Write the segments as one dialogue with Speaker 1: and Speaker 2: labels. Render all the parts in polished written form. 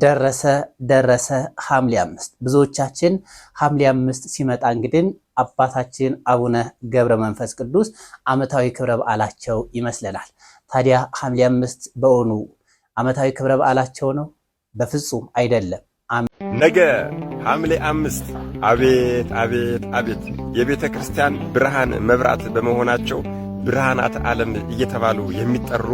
Speaker 1: ደረሰ ሐምሌ 5 ብዙዎቻችን ሐምሌ 5 ሲመጣ እንግዲህ አባታችን አቡነ ገብረ መንፈስ ቅዱስ ዓመታዊ ክብረ በዓላቸው ይመስለናል። ታዲያ ሐምሌ 5 በእውኑ ዓመታዊ ክብረ በዓላቸው ነው? በፍጹም አይደለም።
Speaker 2: ነገ ሐምሌ 5 አቤት አቤት አቤት የቤተ ክርስቲያን ብርሃን መብራት በመሆናቸው ብርሃናት ዓለም እየተባሉ የሚጠሩ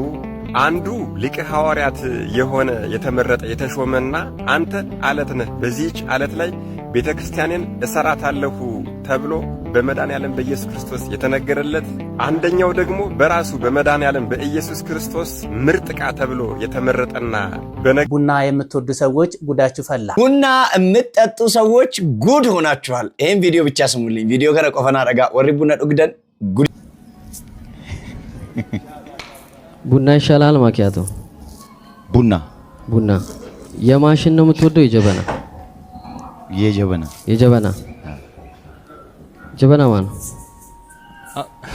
Speaker 2: አንዱ ሊቀ ሐዋርያት የሆነ የተመረጠ የተሾመና አንተ ዓለት ነህ፣ በዚህች ዓለት ላይ ቤተ ክርስቲያንን እሰራታለሁ ተብሎ በመድኃኔዓለም በኢየሱስ ክርስቶስ የተነገረለት፣ አንደኛው ደግሞ በራሱ በመድኃኔዓለም በኢየሱስ ክርስቶስ ምርጥ ዕቃ ተብሎ የተመረጠና
Speaker 1: ቡና የምትወዱ ሰዎች ጉዳችሁ ፈላ።
Speaker 3: ቡና የምትጠጡ ሰዎች ጉድ ሆናችኋል። ይሄን ቪዲዮ ብቻ ስሙልኝ። ቪዲዮ ከነ ቆፈና ረጋ ወሪ ቡና ዱግደን ጉድ
Speaker 4: ቡና ይሻላል ማኪያቶ? ቡና የማሽን ነው የምትወደው? የጀበና ማን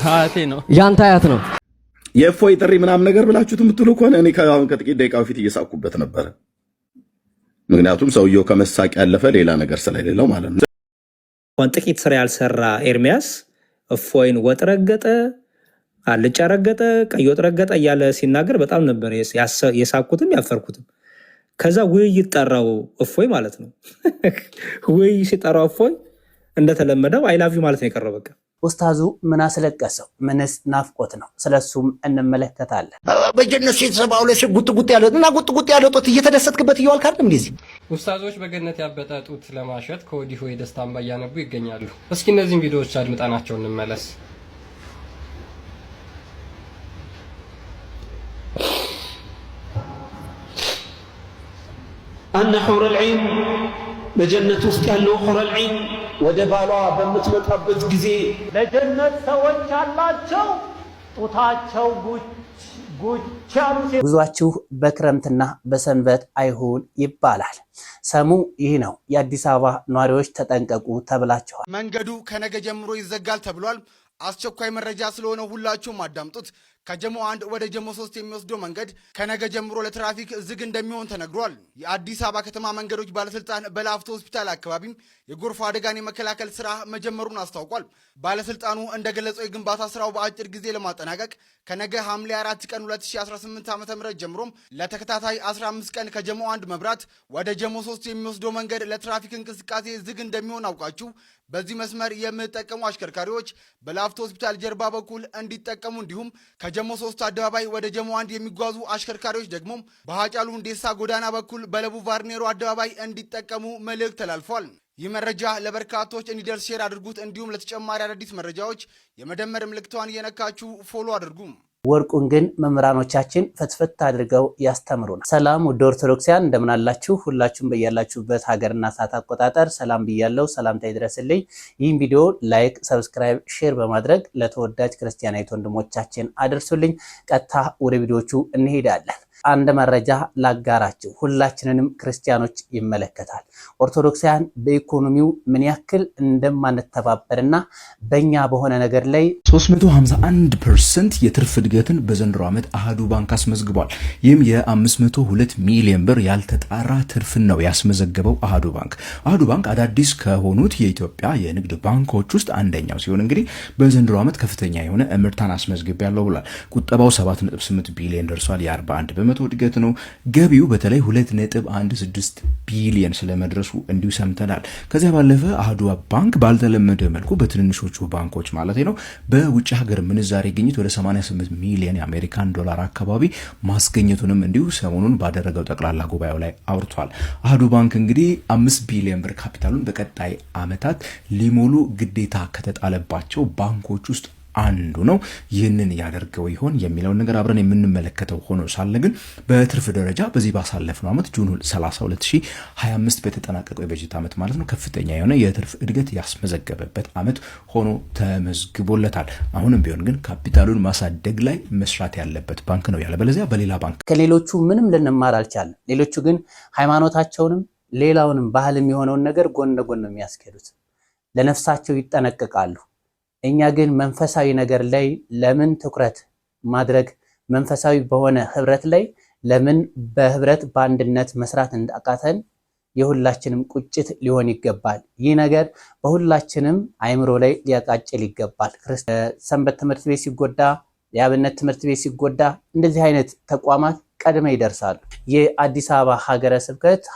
Speaker 5: አያቴ ነው?
Speaker 4: ያንተ አያት ነው።
Speaker 6: የእፎይ ጥሪ ምናምን ነገር ብላችሁት የምትሉ ከሆነ እኔ ከጥቂት ደቂቃ በፊት እየሳኩበት ነበር። ምክንያቱም ሰውየው ከመሳቅ ያለፈ ሌላ ነገር ስለሌለው ማለት ነው።
Speaker 7: ጥቂት ስራ ያልሰራ ኤርሚያስ እፎይን ወጥ ረገጠ፣ አልጫ ረገጠ፣ ቀይ ወጥ ረገጠ እያለ ሲናገር በጣም ነበር የሳኩትም ያፈርኩትም። ከዛ ውይይት ጠራው እፎይ ማለት ነው። ውይይት ሲጠራው እፎይ እንደተለመደው አይ ላቭ ዩ ማለት ነው የቀረው። በቃ
Speaker 1: ኡስታዙ ምን አስለቀሰው? ምንስ ናፍቆት ነው? ስለሱም እንመለከታለን።
Speaker 3: በጀነት ሲሰባው ለሽ ጉጥ ያለና ጉጥ ያለ ጦት እየተደሰትክበት ይዋል ካርም እንደዚህ
Speaker 5: ኡስታዞች በገነት ያበጠ ጡት ለማሸት ከወዲሁ የደስታ እንባ እያነቡ ይገኛሉ። እስኪ እነዚህን ቪዲዮዎች አድምጠናቸው እንመለስ።
Speaker 8: أن حور العين بجنة وستيالو حور العين ودبالوا بمتمطابت غزي
Speaker 9: لجنة سوچ አላቸው ጡታቸው ጉቻሉ።
Speaker 1: ጉዟችሁ በክረምትና በሰንበት አይሁን ይባላል። ሰሙ ይህ ነው። የአዲስ አበባ ነዋሪዎች ተጠንቀቁ ተብላችኋል።
Speaker 10: መንገዱ ከነገ ጀምሮ ይዘጋል ተብሏል። አስቸኳይ መረጃ ስለሆነ ሁላችሁም አዳምጡት። ከጀሞ 1 ወደ ጀሞ 3 የሚወስደው መንገድ ከነገ ጀምሮ ለትራፊክ ዝግ እንደሚሆን ተነግሯል። የአዲስ አበባ ከተማ መንገዶች ባለስልጣን በላፍቶ ሆስፒታል አካባቢ የጎርፍ አደጋን የመከላከል ስራ መጀመሩን አስታውቋል። ባለስልጣኑ እንደገለጸው የግንባታ ስራው በአጭር ጊዜ ለማጠናቀቅ ከነገ ሐምሌ 4 ቀን 2018 ዓ.ም ጀምሮም ለተከታታይ 15 ቀን ከጀሞ 1 መብራት ወደ ጀሞ 3 የሚወስደው መንገድ ለትራፊክ እንቅስቃሴ ዝግ እንደሚሆን አውቃችሁ በዚህ መስመር የምትጠቀሙ አሽከርካሪዎች በላፍቶ ሆስፒታል ጀርባ በኩል እንዲጠቀሙ፣ እንዲሁም ከጀሞ 3 አደባባይ ወደ ጀሞ 1 የሚጓዙ አሽከርካሪዎች ደግሞ በሃጫሉ ሁንዴሳ ጎዳና በኩል በለቡ ቫርኔሮ አደባባይ እንዲጠቀሙ መልእክት ተላልፏል። ይህ መረጃ ለበርካቶች እንዲደርስ ሼር አድርጉት። እንዲሁም ለተጨማሪ አዳዲስ መረጃዎች የመደመር ምልክቷን እየነካችሁ ፎሎ አድርጉ።
Speaker 1: ወርቁን ግን መምህራኖቻችን ፍትፍት አድርገው ያስተምሩናል። ሰላም ውድ ኦርቶዶክሳውያን እንደምን አላችሁ? ሁላችሁም በያላችሁበት ሀገርና ሰዓት አቆጣጠር ሰላም ብያለሁ። ሰላምታ ይድረስልኝ። ይህን ቪዲዮ ላይክ፣ ሰብስክራይብ፣ ሼር በማድረግ ለተወዳጅ ክርስቲያናዊት ወንድሞቻችን አድርሱልኝ። ቀጥታ ወደ ቪዲዮቹ እንሄዳለን። አንድ መረጃ ላጋራችሁ፣ ሁላችንንም ክርስቲያኖች ይመለከታል። ኦርቶዶክሳውያን በኢኮኖሚው ምን ያክል እንደማንተባበርና በእኛ በሆነ ነገር ላይ
Speaker 11: 351% የትርፍ እድገትን በዘንድሮ ዓመት አሃዱ ባንክ አስመዝግቧል። ይህም የ502 ሚሊዮን ብር ያልተጣራ ትርፍን ነው ያስመዘገበው አሃዱ ባንክ። አሃዱ ባንክ አዳዲስ ከሆኑት የኢትዮጵያ የንግድ ባንኮች ውስጥ አንደኛው ሲሆን እንግዲህ በዘንድሮ ዓመት ከፍተኛ የሆነ እምርታን አስመዝግቤያለሁ ብሏል። ቁጠባው 7.8 ቢሊዮን ደርሷል። የ41% እድገት ነው። ገቢው በተለይ 2.16 ቢሊዮን ስለመድረሱ እንዲሁ ሰምተናል። ከዚያ ባለፈ አሃዱ ባንክ ባልተለመደ መልኩ በትንንሾቹ ባንኮች ማለት ነው በውጭ ሀገር ምንዛሬ ግኝት ወደ 88 ሚሊዮን የአሜሪካን ዶላር አካባቢ ማስገኘቱንም እንዲሁ ሰሞኑን ባደረገው ጠቅላላ ጉባኤው ላይ አውርቷል። አሃዱ ባንክ እንግዲህ 5 ቢሊዮን ብር ካፒታሉን በቀጣይ ዓመታት ሊሞሉ ግዴታ ከተጣለባቸው ባንኮች ውስጥ አንዱ ነው። ይህንን ያደርገው ይሆን የሚለው ነገር አብረን የምንመለከተው ሆኖ ሳለ ግን በትርፍ ደረጃ በዚህ ባሳለፍነው ዓመት ጁን 30 2025 በተጠናቀቀው የበጀት ዓመት ማለት ነው ከፍተኛ የሆነ የትርፍ እድገት ያስመዘገበበት ዓመት ሆኖ ተመዝግቦለታል። አሁንም ቢሆን ግን ካፒታሉን ማሳደግ ላይ መስራት ያለበት ባንክ ነው። ያለበለዚያ በሌላ ባንክ
Speaker 1: ከሌሎቹ ምንም ልንማር አልቻለም። ሌሎቹ ግን ሃይማኖታቸውንም ሌላውንም ባህል የሚሆነውን ነገር ጎን ለጎን ነው የሚያስኬዱት። ለነፍሳቸው ይጠነቀቃሉ። እኛ ግን መንፈሳዊ ነገር ላይ ለምን ትኩረት ማድረግ መንፈሳዊ በሆነ ህብረት ላይ ለምን በህብረት በአንድነት መስራት እንዳቃተን የሁላችንም ቁጭት ሊሆን ይገባል። ይህ ነገር በሁላችንም አይምሮ ላይ ሊያቃጭል ይገባል። ሰንበት ትምህርት ቤት ሲጎዳ፣ የአብነት ትምህርት ቤት ሲጎዳ እንደዚህ አይነት ተቋማት ቀድመ ይደርሳሉ። የአዲስ አበባ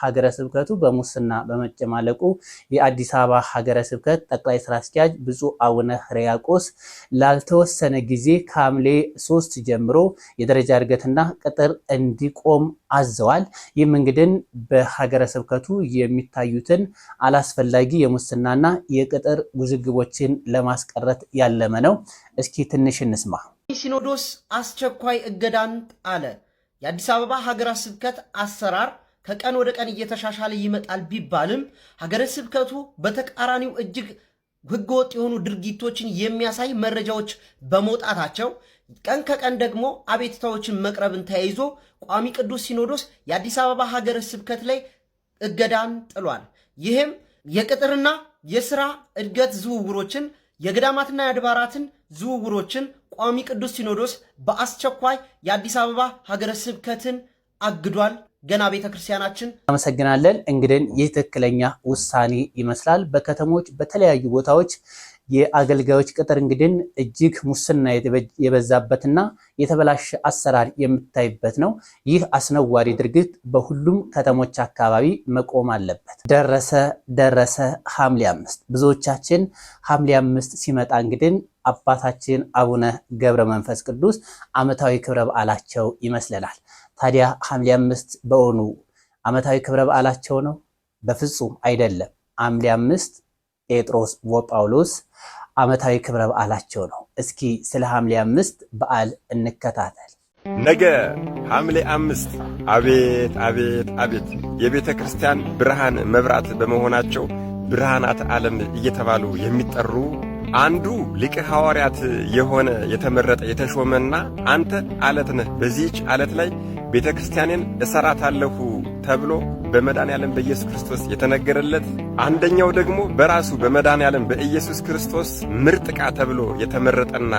Speaker 1: ሀገረ ስብከቱ በሙስና በመጨማለቁ የአዲስ አበባ ሀገረ ስብከት ጠቅላይ ስራ አስኪያጅ ብፁዕ አቡነ ሕርያቆስ ላልተወሰነ ጊዜ ከሐምሌ 3 ጀምሮ የደረጃ እድገትና ቅጥር እንዲቆም አዘዋል። ይህም እንግዲህ በሀገረ ስብከቱ የሚታዩትን አላስፈላጊ የሙስናና የቅጥር ውዝግቦችን ለማስቀረት ያለመ ነው። እስኪ ትንሽ እንስማ።
Speaker 12: ሲኖዶስ አስቸኳይ እገዳን ጣለ። የአዲስ አበባ ሀገረ ስብከት አሰራር ከቀን ወደ ቀን እየተሻሻለ ይመጣል ቢባልም ሀገረ ስብከቱ በተቃራኒው እጅግ ህገወጥ የሆኑ ድርጊቶችን የሚያሳይ መረጃዎች በመውጣታቸው ቀን ከቀን ደግሞ አቤቱታዎችን መቅረብን ተያይዞ ቋሚ ቅዱስ ሲኖዶስ የአዲስ አበባ ሀገረ ስብከት ላይ እገዳን ጥሏል። ይህም የቅጥርና የስራ እድገት ዝውውሮችን፣ የገዳማትና የአድባራትን ዝውውሮችን ቋሚ ቅዱስ ሲኖዶስ በአስቸኳይ የአዲስ አበባ ሀገረ ስብከትን አግዷል። ገና ቤተክርስቲያናችን
Speaker 1: አመሰግናለን። እንግዲህ ይህ ትክክለኛ ውሳኔ ይመስላል። በከተሞች በተለያዩ ቦታዎች የአገልጋዮች ቅጥር እንግዲህ እጅግ ሙስና የበዛበትና የተበላሸ አሰራር የምታይበት ነው። ይህ አስነዋሪ ድርጊት በሁሉም ከተሞች አካባቢ መቆም አለበት። ደረሰ ሐምሌ 5። ብዙዎቻችን ሐምሌ 5 ሲመጣ እንግዲህ አባታችን አቡነ ገብረ መንፈስ ቅዱስ ዓመታዊ ክብረ በዓላቸው ይመስለናል። ታዲያ ሐምሌ 5 በእውኑ ዓመታዊ ክብረ በዓላቸው ነው? በፍጹም አይደለም። ሐምሌ 5 ጴጥሮስ ወጳውሎስ ዓመታዊ ክብረ በዓላቸው ነው። እስኪ ስለ ሐምሌ 5 በዓል እንከታተል።
Speaker 2: ነገ ሐምሌ 5 አቤት አቤት አቤት የቤተ ክርስቲያን ብርሃን መብራት በመሆናቸው ብርሃናት ዓለም እየተባሉ የሚጠሩ አንዱ ሊቀ ሐዋርያት የሆነ የተመረጠ የተሾመና አንተ ዓለት ነህ፣ በዚህች ዓለት ላይ ቤተ ክርስቲያኔን እሰራታለሁ ተብሎ በመድኃኔዓለም በኢየሱስ ክርስቶስ የተነገረለት፣ አንደኛው ደግሞ በራሱ በመድኃኔዓለም በኢየሱስ ክርስቶስ ምርጥ ዕቃ ተብሎ የተመረጠና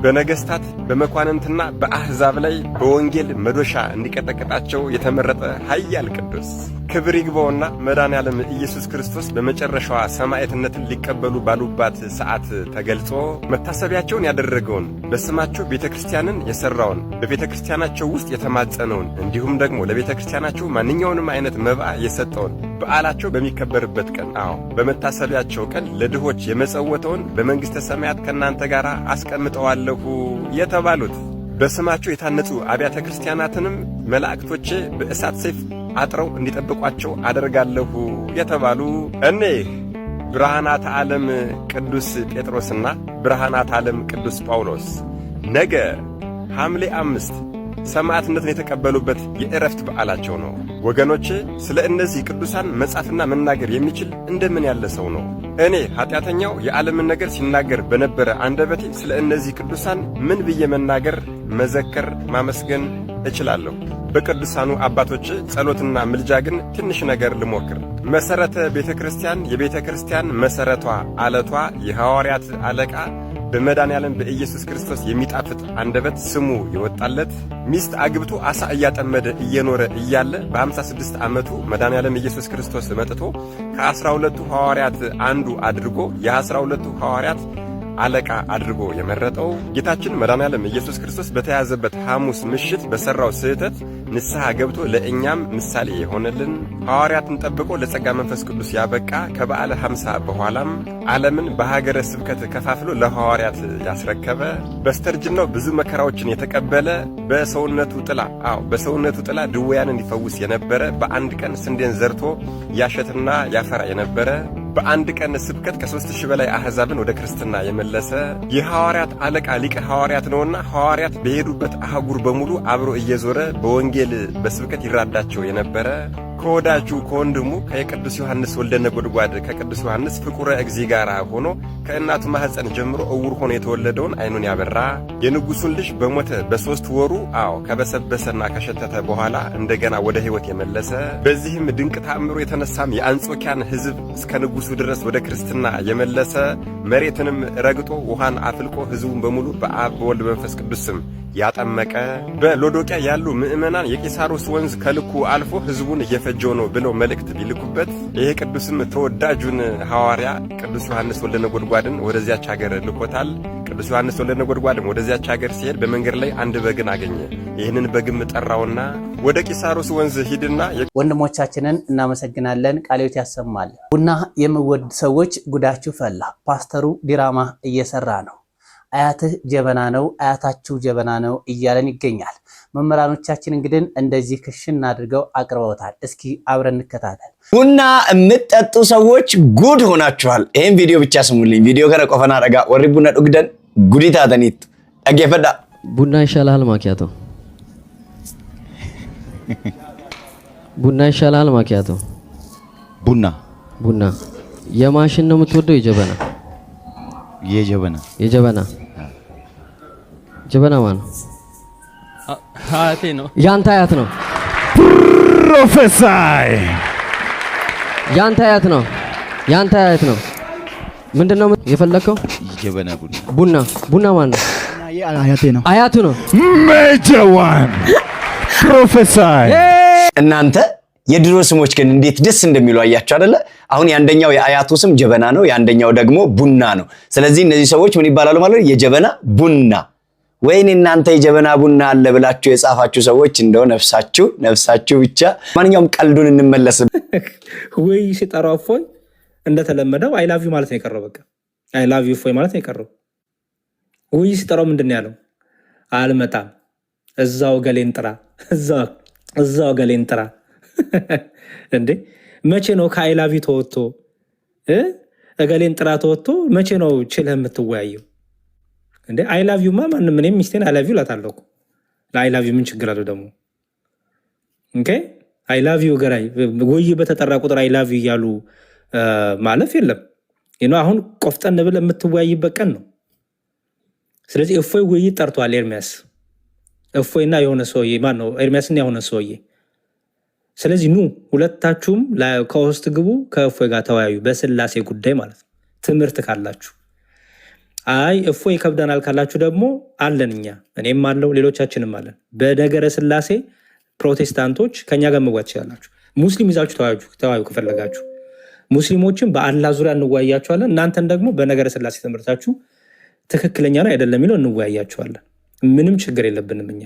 Speaker 2: በነገሥታት በመኳንንትና በአሕዛብ ላይ በወንጌል መዶሻ እንዲቀጠቅጣቸው የተመረጠ ኃያል ቅዱስ ክብር ይግባውና መድኃኔዓለም ኢየሱስ ክርስቶስ በመጨረሻዋ ሰማዕትነትን ሊቀበሉ ባሉባት ሰዓት ተገልጾ መታሰቢያቸውን ያደረገውን በስማቸው ቤተ ክርስቲያንን የሠራውን በቤተ ክርስቲያናቸው ውስጥ የተማጸነውን እንዲሁም ደግሞ ለቤተ ክርስቲያናቸው ማንኛውንም አይነት መባ የሰጠውን በዓላቸው በሚከበርበት ቀን በመታሰቢያቸው ቀን ለድሆች የመጸወተውን በመንግሥተ ሰማያት ከእናንተ ጋር አስቀምጠዋለሁ የተባሉት በስማቸው የታነጹ አብያተ ክርስቲያናትንም መላእክቶቼ በእሳት ሰይፍ አጥረው እንዲጠብቋቸው አደርጋለሁ የተባሉ እኒህ ብርሃናት ዓለም ቅዱስ ጴጥሮስና ብርሃናት ዓለም ቅዱስ ጳውሎስ ነገ ሐምሌ 5 ሰማዕትነትን የተቀበሉበት የዕረፍት በዓላቸው ነው። ወገኖቼ ስለ እነዚህ ቅዱሳን መጻፍና መናገር የሚችል እንደምን ያለ ሰው ነው? እኔ ኃጢአተኛው የዓለምን ነገር ሲናገር በነበረ አንደበቴ ስለ እነዚህ ቅዱሳን ምን ብዬ መናገር፣ መዘከር፣ ማመስገን እችላለሁ? በቅዱሳኑ አባቶች ጸሎትና ምልጃ ግን ትንሽ ነገር ልሞክር። መሠረተ ቤተ ክርስቲያን፣ የቤተ ክርስቲያን መሠረቷ አለቷ፣ የሐዋርያት አለቃ በመድኃኔዓለም በኢየሱስ ክርስቶስ የሚጣፍጥ አንደበት ስሙ የወጣለት ሚስት አግብቶ ዓሣ እያጠመደ እየኖረ እያለ በ56 ዓመቱ መድኃኔዓለም ኢየሱስ ክርስቶስ መጥቶ ከ12ቱ ሐዋርያት አንዱ አድርጎ የ12ቱ ሐዋርያት አለቃ አድርጎ የመረጠው ጌታችን መድኃኔዓለም ኢየሱስ ክርስቶስ በተያዘበት ሐሙስ ምሽት በሠራው ስህተት ንስሐ ገብቶ ለእኛም ምሳሌ የሆነልን ሐዋርያትን ጠብቆ ለጸጋ መንፈስ ቅዱስ ያበቃ ከበዓለ 50 በኋላም ዓለምን በሀገረ ስብከት ከፋፍሎ ለሐዋርያት ያስረከበ በስተርጅናው ብዙ መከራዎችን የተቀበለ በሰውነቱ ጥላ ድውያንን እንዲፈውስ የነበረ በአንድ ቀን ስንዴን ዘርቶ ያሸትና ያፈራ የነበረ በአንድ ቀን ስብከት ከ3000 በላይ አሕዛብን ወደ ክርስትና የመለሰ የሐዋርያት አለቃ ሊቀ ሐዋርያት ነውና ሐዋርያት በሄዱበት አህጉር በሙሉ አብሮ እየዞረ በወንጌል በስብከት ይራዳቸው የነበረ ከወዳጁ ከወንድሙ ከቅዱስ ዮሐንስ ወልደ ነጎድጓድ ከቅዱስ ዮሐንስ ፍቁረ እግዚእ ጋር ሆኖ ከእናቱ ማህፀን ጀምሮ እውር ሆኖ የተወለደውን አይኑን ያበራ የንጉሱን ልጅ በሞተ በ3 ወሩ ከበሰበሰና ከሸተተ በኋላ እንደገና ወደ ሕይወት የመለሰ በዚህም ድንቅ ተአምሮ የተነሳም የአንጾኪያን ሕዝብ እስከ ንጉሱ ድረስ ወደ ክርስትና የመለሰ መሬትንም ረግጦ ውሃን አፍልቆ ሕዝቡን በሙሉ በአብ በወልድ በመንፈስ ቅዱስ ስም ያጠመቀ በሎዶቅያ ያሉ ምእመናን የቂሳሮስ ወንዝ ከልኩ አልፎ ሕዝቡን እየፈጀው ነው ብለው መልእክት ቢልኩበት ይሄ ቅዱስም ተወዳጁን ሐዋርያ ቅዱስ ዮሐንስ ወልደ ነጎድጓድን ወደዚያች ሀገር ልኮታል። ቅዱስ ዮሐንስ ወልደ ነጎድጓድም ወደዚያች ሀገር ሲሄድ በመንገድ ላይ አንድ በግን አገኘ። ይህንን በግም ጠራውና ወደ ቂሳሮስ ወንዝ ሂድና
Speaker 1: ወንድሞቻችንን እናመሰግናለን። ቃልዮት ያሰማል። ቡና የምወድ ሰዎች ጉዳችሁ ፈላ። ፓስተሩ ዲራማ እየሰራ ነው። አያትህ ጀበና ነው፣ አያታችሁ ጀበና ነው እያለን ይገኛል። መምህራኖቻችን እንግዲህ እንደዚህ ክሽን አድርገው አቅርበውታል። እስኪ አብረን እንከታተል።
Speaker 3: ቡና የምትጠጡ ሰዎች ጉድ ሆናችኋል። ይሄን ቪዲዮ ብቻ ስሙልኝ። ቪዲዮ ከነ ቆፈና ረጋ ወሪ ቡና ዱግደን ጉዲታ ተኒት አገፈዳ
Speaker 4: ቡና ይሻላል ማኪያቶ ቡና ይሻላል ማኪያቶ ቡና የማሽን ነው የምትወደው የጀበና ጀበና ማን ነው?
Speaker 5: አያቴ ነው።
Speaker 4: ያንተ አያት ነው።
Speaker 13: ፕሮፌሰር
Speaker 4: ያንተ አያት ነው። ምንድነው የፈለከው?
Speaker 13: ጀበና
Speaker 4: ቡና ማን ነው?
Speaker 13: አያቴ ነው።
Speaker 4: አያቱ ነው።
Speaker 13: ሜጀር ዋን ፕሮፌሰር
Speaker 3: እናንተ የድሮ ስሞች ግን እንዴት ደስ እንደሚሉ አያችሁ አይደለ? አሁን ያንደኛው የአያቱ ስም ጀበና ነው፣ ያንደኛው ደግሞ ቡና ነው። ስለዚህ እነዚህ ሰዎች ምን ይባላሉ ማለት ነው? የጀበና ቡና። ወይኔ እናንተ የጀበና ቡና አለ ብላችሁ የጻፋችሁ ሰዎች እንደው ነፍሳችሁ ብቻ። ማንኛውም ቀልዱን እንመለስ።
Speaker 7: ወይ ሲጠራው እፎይ እንደተለመደው አይ ላቭ ዩ ማለት ነው የቀረው። በቃ አይ ላቭ ዩ እፎይ ማለት ነው የቀረው። ወይ ሲጠራው ምንድነው ያለው? አልመጣም፣ እዛው ገሌን ጥራ፣ እዛው ገሌን ጥራ። እንዴ መቼ ነው ከአይ ላቭ ዩ ተወጥቶ እገሌን ጥራ ተወጥቶ መቼ ነው ችለህ የምትወያየው? እንዴ አይ ላቭ ዩ ማንም እኔም ሚስቴን አይ ላቭ ዩ እላታለሁ እኮ። ለአይ ላቭ ዩ ምን ችግር አለው ደግሞ? ኦኬ አይ ላቭ ዩ ገራይ ወይ በተጠራ ቁጥር አይ ላቭ ዩ እያሉ ማለፍ የለም። አሁን ቆፍጠን ብለህ የምትወያይበት ቀን ነው። ስለዚህ እፎይ ውይይት ጠርቷል ኤርሚያስ። እፎይና የሆነ ሰውዬ ማን ነው? ኤርሚያስና የሆነ ሰውዬ። ስለዚህ ኑ ሁለታችሁም ከውስጥ ግቡ፣ ከእፎይ ጋር ተወያዩ በስላሴ ጉዳይ ማለት ነው። ትምህርት ካላችሁ አይ እፎይ ይከብደናል ካላችሁ ደግሞ አለን እኛ፣ እኔም አለው ሌሎቻችንም አለን። በነገረ ስላሴ ፕሮቴስታንቶች ከኛ ጋር መዋት ትችላላችሁ። ሙስሊም ይዛችሁ ተወያዩ ከፈለጋችሁ። ሙስሊሞችን በአላህ ዙሪያ እንወያያችኋለን። እናንተን ደግሞ በነገረ ስላሴ ትምህርታችሁ ትክክለኛ ነው አይደለም የሚለው እንወያያችኋለን። ምንም ችግር የለብንም እኛ።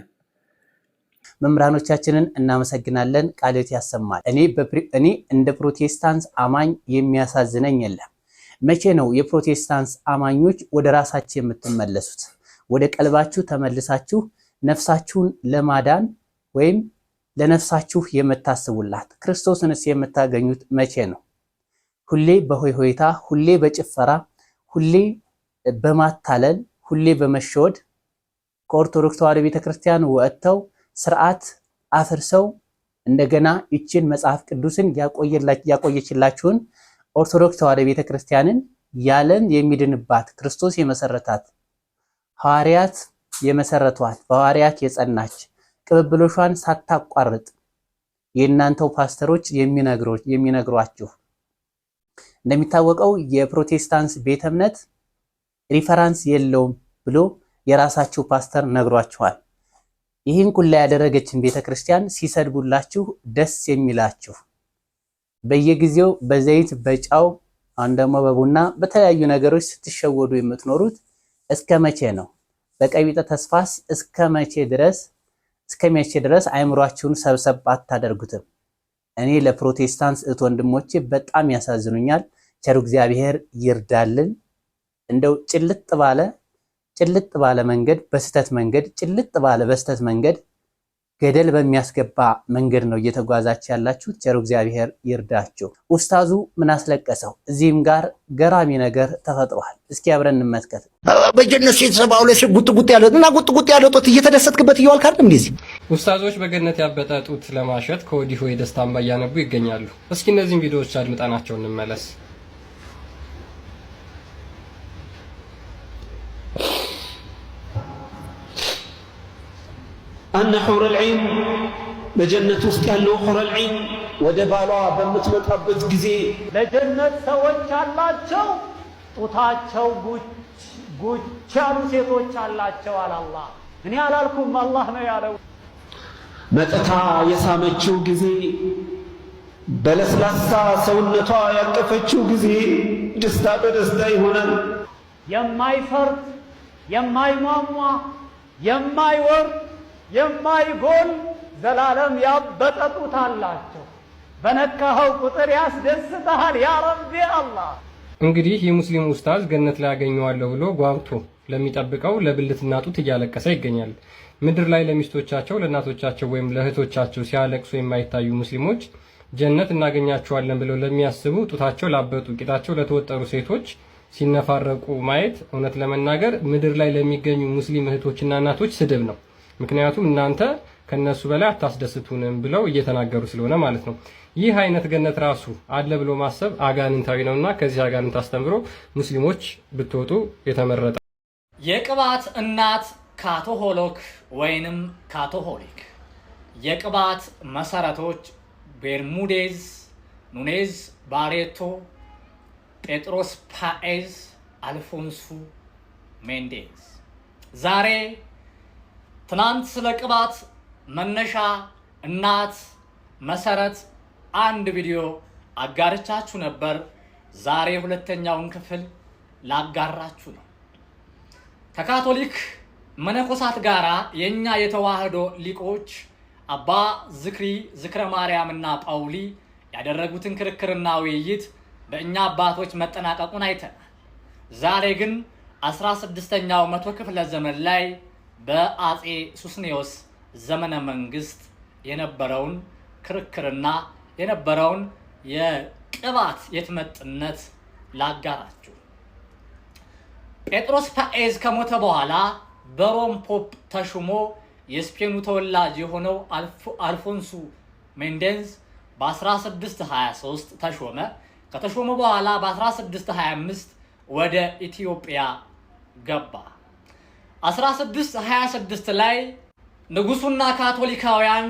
Speaker 1: መምህራኖቻችንን እናመሰግናለን። ቃልዮት ያሰማል። እኔ እንደ ፕሮቴስታንት አማኝ የሚያሳዝነኝ የለም። መቼ ነው የፕሮቴስታንት አማኞች ወደ ራሳችሁ የምትመለሱት? ወደ ቀልባችሁ ተመልሳችሁ ነፍሳችሁን ለማዳን ወይም ለነፍሳችሁ የምታስቡላት ክርስቶስንስ የምታገኙት መቼ ነው? ሁሌ በሆይሆይታ፣ ሁሌ በጭፈራ፣ ሁሌ በማታለል፣ ሁሌ በመሸወድ ከኦርቶዶክስ ተዋሕዶ ቤተክርስቲያን ወጥተው ስርዓት አፍርሰው እንደገና ይችን መጽሐፍ ቅዱስን ያቆየችላችሁን ኦርቶዶክስ ተዋሕዶ ቤተክርስቲያንን ያለን የሚድንባት ክርስቶስ የመሰረታት ሐዋርያት የመሰረቷት በሐዋርያት የጸናች ቅብብሎሿን ሳታቋርጥ የእናንተው ፓስተሮች የሚነግሯችሁ። እንደሚታወቀው የፕሮቴስታንት ቤተ እምነት ሪፈራንስ የለውም ብሎ የራሳችሁ ፓስተር ነግሯችኋል። ይህን ኩላ ያደረገችን ቤተክርስቲያን ሲሰድቡላችሁ ደስ የሚላችሁ በየጊዜው በዘይት በጫው አሁን ደግሞ በቡና በተለያዩ ነገሮች ስትሸወዱ የምትኖሩት እስከ መቼ ነው? በቀቢጠ ተስፋስ እስከ መቼ ድረስ አይምሯችሁን ሰብሰብ አታደርጉትም? እኔ ለፕሮቴስታንት እህት ወንድሞቼ በጣም ያሳዝኑኛል። ቸሩ እግዚአብሔር ይርዳልን። እንደው ጭልጥ ባለ መንገድ በስተት መንገድ ገደል በሚያስገባ መንገድ ነው እየተጓዛችሁ ያላችሁት። ቸሩ እግዚአብሔር ይርዳችሁ። ኡስታዙ ምን አስለቀሰው? እዚህም ጋር ገራሚ ነገር ተፈጥሯል። እስኪ አብረን እንመልከት።
Speaker 14: በጀነት የተሰባው ለሽ ጉጥ ያለው እና ጉጥ ያለው ጦት እየተደሰትክበት እየዋልክ አይደል? እንደዚህ
Speaker 5: ኡስታዞች በገነት ያበጠ ጡት ለማሸት ከወዲሁ የደስታ እንባ እያነቡ ይገኛሉ። እስኪ እነዚህን ቪዲዮዎች አድምጠናቸው እንመለስ።
Speaker 8: أن حور العين بجنة وستيالو حور العين ودبالوا بمتمطابت غزي
Speaker 9: ለጀነት ሰዎች አላቸው ጡታቸው ጉቻሉ ሴቶች አላቸው አለ አላህ። እኔ አላልኩም አላህ ነው ያለው።
Speaker 8: መጥታ የሳመችው ጊዜ በለስላሳ ሰውነቷ ያቀፈችው ጊዜ ደስታ በደስታ ይሆናል።
Speaker 9: የማይፈርድ የማይሟሟ የማይወርድ የማይጎል ዘላለም ያበጠ ጡት አላቸው። በነካኸው ቁጥር ያስደስተሃል ያ ረቢ አላህ።
Speaker 5: እንግዲህ የሙስሊም ኡስታዝ ገነት ላይ ያገኘዋለሁ ብሎ ጓጉቶ ለሚጠብቀው ለብልትና ጡት እያለቀሰ ይገኛል። ምድር ላይ ለሚስቶቻቸው ለእናቶቻቸው ወይም ለእህቶቻቸው ሲያለቅሱ የማይታዩ ሙስሊሞች ጀነት እናገኛቸዋለን ብለው ለሚያስቡ ጡታቸው ላበጡ ቂጣቸው ለተወጠሩ ሴቶች ሲነፋረቁ ማየት እውነት ለመናገር ምድር ላይ ለሚገኙ ሙስሊም እህቶችና እናቶች ስድብ ነው። ምክንያቱም እናንተ ከነሱ በላይ አታስደስቱንም ብለው እየተናገሩ ስለሆነ ማለት ነው። ይህ አይነት ገነት ራሱ አለ ብሎ ማሰብ አጋንንታዊ ነውና ከዚህ አጋንንት አስተምሮ ሙስሊሞች ብትወጡ የተመረጠ።
Speaker 15: የቅባት እናት ካቶሆሎክ ወይንም ካቶሆሊክ የቅባት መሰረቶች ቤርሙዴዝ፣ ኑኔዝ፣ ባሬቶ፣ ጴጥሮስ ፓኤዝ፣ አልፎንሱ ሜንዴዝ። ዛሬ ትናንት ስለ ቅባት መነሻ እናት መሰረት አንድ ቪዲዮ አጋርቻችሁ ነበር። ዛሬ ሁለተኛውን ክፍል ላጋራችሁ ነው። ከካቶሊክ መነኮሳት ጋራ የኛ የተዋህዶ ሊቆች አባ ዝክረ ማርያምና ጳውሊ ያደረጉትን ክርክርና ውይይት በእኛ አባቶች መጠናቀቁን አይተናል። ዛሬ ግን 16ኛው መቶ ክፍለ ዘመን ላይ በአጼ ሱስንዮስ ዘመነ መንግስት የነበረውን ክርክርና የነበረውን የቅባት የትመጥነት ላጋራችሁ። ጴጥሮስ ፓኤዝ ከሞተ በኋላ በሮም ፖፕ ተሹሞ የስፔኑ ተወላጅ የሆነው አልፎንሱ ሜንዴዝ በ1623 ተሾመ። ከተሾመ በኋላ በ1625 ወደ ኢትዮጵያ ገባ። 1626 ላይ ንጉሱና ካቶሊካውያን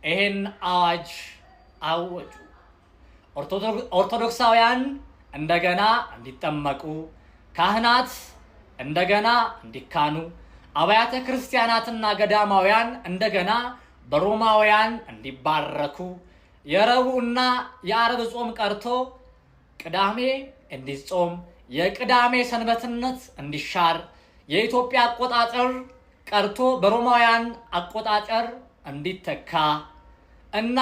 Speaker 15: ይሄን አዋጅ አወጁ። ኦርቶዶክሳውያን እንደገና እንዲጠመቁ፣ ካህናት እንደገና እንዲካኑ፣ አብያተ ክርስቲያናትና ገዳማውያን እንደገና በሮማውያን እንዲባረኩ፣ የረቡዕና የዓርብ ጾም ቀርቶ ቅዳሜ እንዲጾም፣ የቅዳሜ ሰንበትነት እንዲሻር፣ የኢትዮጵያ አቆጣጠር ቀርቶ በሮማውያን አቆጣጠር እንዲተካ እና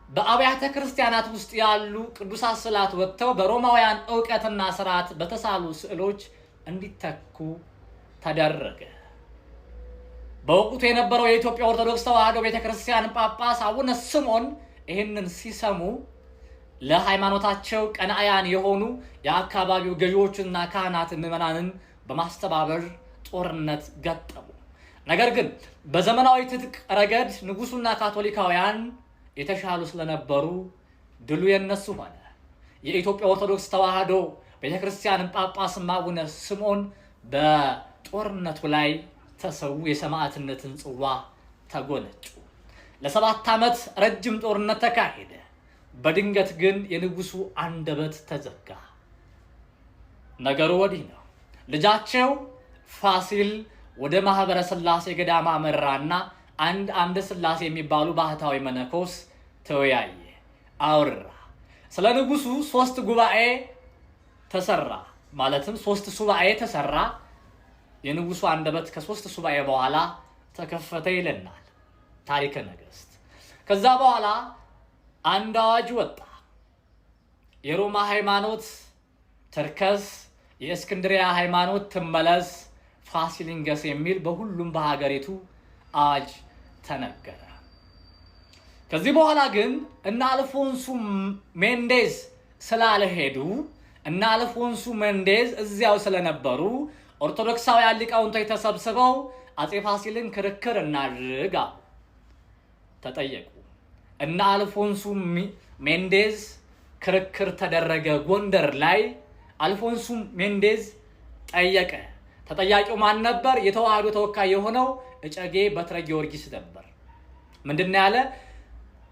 Speaker 15: በአብያተ ክርስቲያናት ውስጥ ያሉ ቅዱሳት ስዕላት ወጥተው በሮማውያን ዕውቀትና ስርዓት በተሳሉ ስዕሎች እንዲተኩ ተደረገ። በወቅቱ የነበረው የኢትዮጵያ ኦርቶዶክስ ተዋሕዶ ቤተክርስቲያን ጳጳስ አቡነ ስምዖን ይህንን ሲሰሙ ለሃይማኖታቸው ቀናኢያን የሆኑ የአካባቢው ገዢዎችና ካህናት ምዕመናንን በማስተባበር ጦርነት ገጠሙ። ነገር ግን በዘመናዊ ትጥቅ ረገድ ንጉሱና ካቶሊካውያን የተሻሉ ስለነበሩ ድሉ የነሱ ሆነ። የኢትዮጵያ ኦርቶዶክስ ተዋሕዶ ቤተክርስቲያን ጳጳስ አቡነ ስምዖን በጦርነቱ ላይ ተሰዉ፣ የሰማዕትነትን ጽዋ ተጎነጩ። ለ7 ዓመት ረጅም ጦርነት ተካሄደ። በድንገት ግን የንጉሱ አንደበት ተዘጋ። ነገሩ ወዲህ ነው። ልጃቸው ፋሲል ወደ ማህበረ ስላሴ ገዳማ መራና አንድ አምደ ስላሴ የሚባሉ ባህታዊ መነኮስ ተወያየ፣ አውራ። ስለ ንጉሱ 3 ጉባኤ ተሰራ፣ ማለትም 3 ሱባኤ ተሰራ። የንጉሱ አንደበት ከ3 ሱባኤ በኋላ ተከፈተ ይለናል ታሪከ ነገስት። ከዛ በኋላ አንድ አዋጅ ወጣ። የሮማ ሃይማኖት ተርከስ፣ የእስክንድሪያ ሃይማኖት ትመለስ፣ ፋሲል ይንገስ የሚል በሁሉም በሀገሪቱ አዋጅ ተነገረ። ከዚህ በኋላ ግን እነ አልፎንሱ ሜንዴዝ ስላልሄዱ እና አልፎንሱ ሜንዴዝ እዚያው ስለነበሩ ኦርቶዶክሳውያን ሊቃውንቶች ተሰብስበው አፄ ፋሲልን ክርክር እናድርግ ተጠየቁ። እና አልፎንሱ ሜንዴዝ ክርክር ተደረገ ጎንደር ላይ። አልፎንሱ ሜንዴዝ ጠየቀ። ተጠያቂው ማን ነበር? የተዋህዶ ተወካይ የሆነው እጨጌ በትረ ጊዮርጊስ ነበር። ምንድነው ያለ?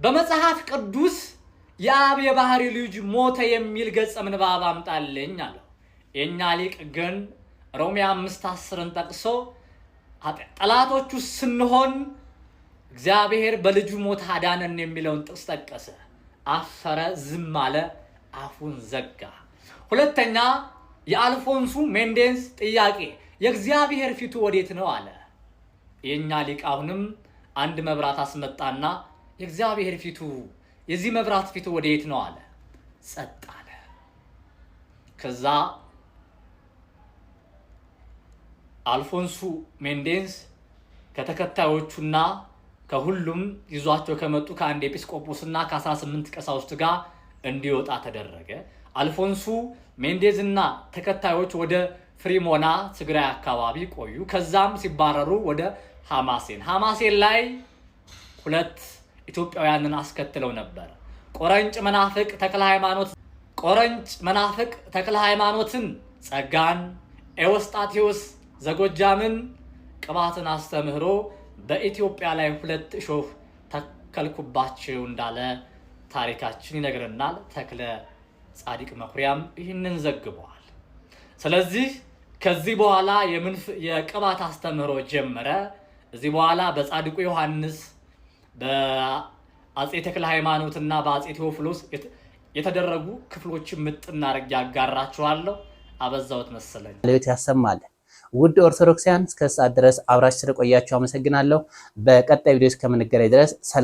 Speaker 15: በመጽሐፍ ቅዱስ የአብ የባህሪ ልጅ ሞተ የሚል ገጸ ምንባብ አምጣልኝ አለ። የኛ ሊቅ ግን ሮሜ 5:10ን ጠቅሶ ጠላቶቹ ስንሆን እግዚአብሔር በልጁ ሞት አዳነን የሚለውን ጥቅስ ጠቀሰ። አፈረ፣ ዝም አለ፣ አፉን ዘጋ። ሁለተኛ የአልፎንሱ ሜንዴዝ ጥያቄ የእግዚአብሔር ፊቱ ወዴት ነው አለ። የኛ ሊቅ አሁንም አንድ መብራት አስመጣና የእግዚአብሔር ፊቱ የዚህ መብራት ፊቱ ወዴት ነው አለ። ጸጥ አለ። ከዛ አልፎንሱ ሜንዴዝ ከተከታዮቹና ከሁሉም ይዟቸው ከመጡ ከአንድ ኤጲስቆጶስና ከ18 ቀሳውስት ጋር እንዲወጣ ተደረገ። አልፎንሱ ሜንዴዝና ተከታዮች ወደ ፍሪሞና ትግራይ አካባቢ ቆዩ። ከዛም ሲባረሩ ወደ ሐማሴን ላይ ሁለት ኢትዮጵያውያንን አስከትለው ነበር። ቆረንጭ መናፍቅ ተክለ ሃይማኖትን ጸጋን፣ ኤዎስጣቴዎስ ዘጎጃምን ቅባትን አስተምህሮ በኢትዮጵያ ላይ 2 እሾህ ተከልኩባቸው እንዳለ ታሪካችን ይነግረናል። ተክለ ጻዲቅ መኩሪያም ይህንን ዘግበዋል። ስለዚህ ከዚህ በኋላ የቅባት አስተምህሮ ጀመረ። እዚህ በኋላ በጻድቁ ዮሐንስ በአፄ ተክለ ሃይማኖትና በአፄ ቴዎፍሎስ የተደረጉ ክፍሎችን ምጥና አድርጌ ያጋራችኋለሁ። አበዛውት መሰለኝ።
Speaker 1: ለቤት ያሰማል። ውድ ኦርቶዶክሳውያን እስከ ሰዓት ድረስ አብራችሁ ስለቆያችሁ አመሰግናለሁ። በቀጣይ ቪዲዮ እስከምንገናኝ ድረስ